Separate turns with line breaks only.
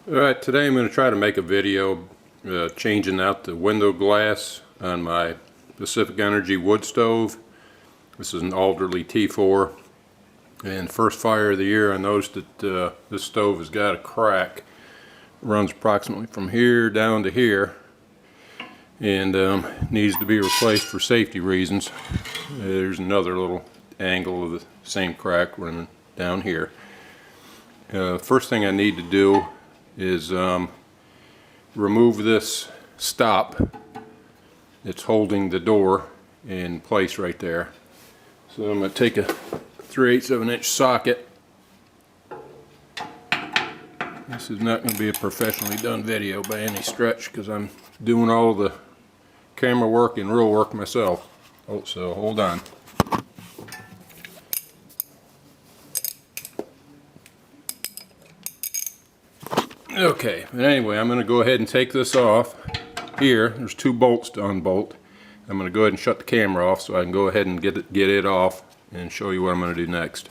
Alright, today I'm going to try to make a video changing out the window glass on my Pacific Energy wood stove. This is an Alderlea T4, and first fire of the year I noticed that this stove has got a crack. It runs approximately from here down to here, and needs to be replaced for safety reasons. There's another little angle of the same crack running down here. First thing I need to do is remove this stop that's holding the door in place right there. So I'm going to take a 3/8 of an inch socket. This is not going to be a professionally done video by any stretch because I'm doing all the camera work and real work myself. So hold on. Okay, but anyway, I'm going to go ahead and take this off. Here, there's 2 bolts to unbolt. I'm going to go ahead and shut the camera off so I can go ahead and get it off and show you what I'm going to do next.